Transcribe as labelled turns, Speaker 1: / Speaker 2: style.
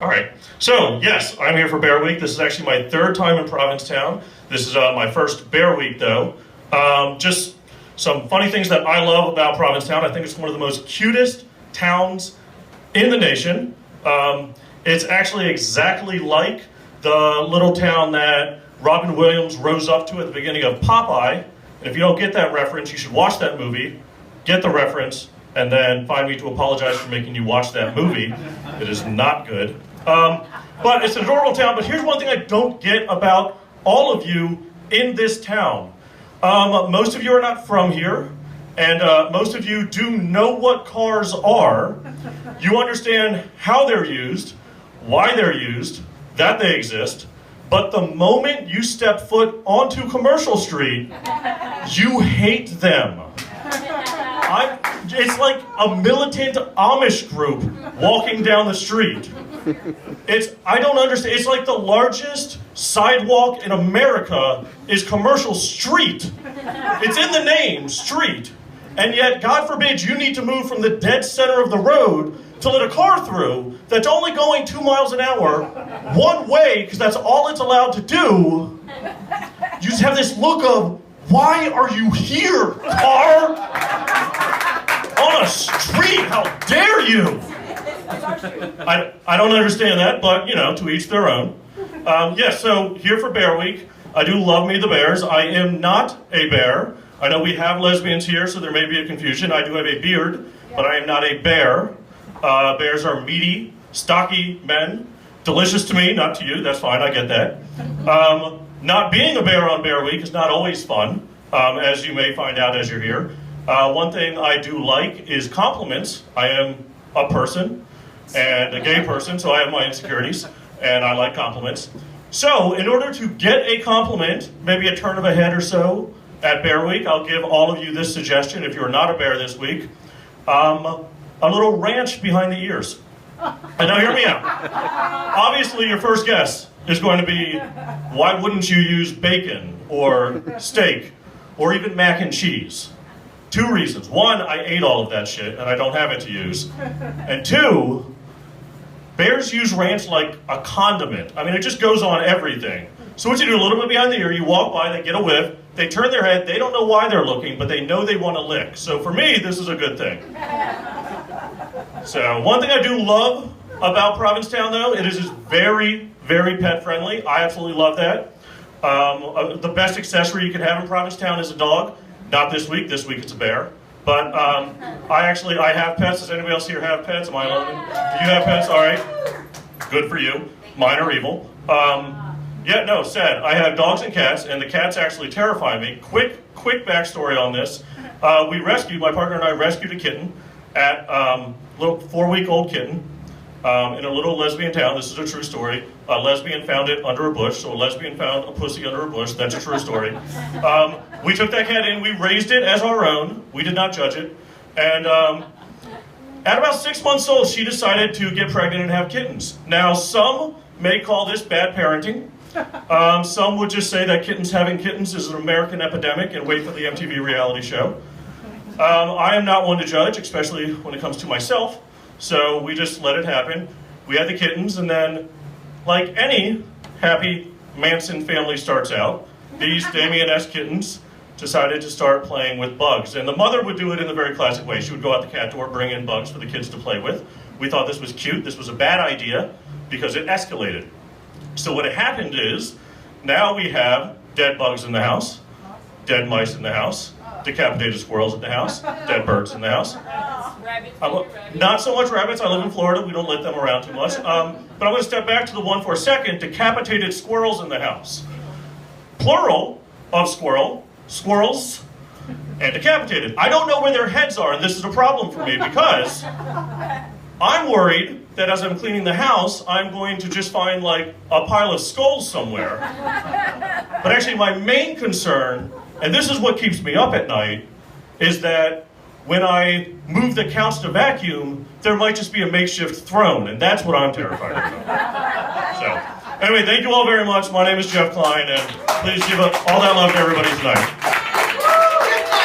Speaker 1: All right, so yes, I'm here for Bear Week. This is actually my third time in Provincetown. This is my first Bear Week, though. Just some funny things that I love about Provincetown. I think it's one of the most cutest towns in the nation. It's actually exactly like the little town that Robin Williams rose up to at the beginning of Popeye. And if you don't get that reference, you should watch that movie, get the reference, and then find me to apologize for making you watch that movie. It is not good. But it's an adorable town. But here's one thing I don't get about all of you in this town. Most of you are not from here, and most of you do know what cars are. You understand how they're used, why they're used, that they exist. But the moment you step foot onto Commercial Street, you hate them. It's like a militant Amish group walking down the street. I don't understand. It's like the largest sidewalk in America is Commercial Street. It's in the name, street. And yet, God forbid, you need to move from the dead center of the road to let a car through that's only going 2 miles an hour, one way, because that's all it's allowed to do. You just have this look of, why are you here, car? On a street, how dare you? I don't understand that, but, you know, to each their own. Yes, so here for Bear Week. I do love me the bears. I am not a bear. I know we have lesbians here, so there may be a confusion. I do have a beard, but I am not a bear. Bears are meaty, stocky men. Delicious to me, not to you. That's fine, I get that. Not being a bear on Bear Week is not always fun, as you may find out as you're here. One thing I do like is compliments. I am a person and a gay person, so I have my insecurities, and I like compliments. So, in order to get a compliment, maybe a turn of a head or so at Bear Week, I'll give all of you this suggestion, if you're not a bear this week, a little ranch behind the ears. And now hear me out. Obviously, your first guess is going to be, why wouldn't you use bacon or steak or even mac and cheese? 2 reasons. 1, I ate all of that shit and I don't have it to use. And 2, bears use ranch like a condiment. I mean, it just goes on everything. So what you do, a little bit behind the ear, you walk by, they get a whiff, they turn their head, they don't know why they're looking, but they know they want to lick. So for me, this is a good thing. So one thing I do love about Provincetown, though, it is very, very pet friendly. I absolutely love that. The best accessory you can have in Provincetown is a dog. Not this week. This week it's a bear. But I have pets. Does anybody else here have pets? Am I alone? You have pets? All right. Good for you. Mine are evil. Sad. I have dogs and cats, and the cats actually terrify me. Quick backstory on this. My partner and I rescued a kitten at little 4-week-old kitten in a little lesbian town. This is a true story. A lesbian found it under a bush, so a lesbian found a pussy under a bush. That's a true story. We took that cat in, we raised it as our own. We did not judge it. And at about 6 months old, she decided to get pregnant and have kittens. Now, some may call this bad parenting. Some would just say that having kittens is an American epidemic and wait for the MTV reality show. I am not one to judge, especially when it comes to myself. So we just let it happen. We had the kittens, and then, like any happy Manson family starts out, these Damien-esque kittens decided to start playing with bugs. And the mother would do it in the very classic way. She would go out the cat door, bring in bugs for the kids to play with. We thought this was cute. This was a bad idea because it escalated. So what had happened is, now we have dead bugs in the house, dead mice in the house, decapitated squirrels in the house, dead birds in the house. Not so much rabbits. I live in Florida. We don't let them around too much. But I'm going to step back to the one for a second. Decapitated squirrels in the house. Plural of squirrels, and decapitated. I don't know where their heads are, and this is a problem for me because I'm worried that as I'm cleaning the house, I'm going to just find like a pile of skulls somewhere. But actually my main concern, and this is what keeps me up at night, is that when I move the couch to vacuum, there might just be a makeshift throne, and that's what I'm terrified of. So, anyway, thank you all very much. My name is Jeff Klein, and please give all that love to everybody tonight.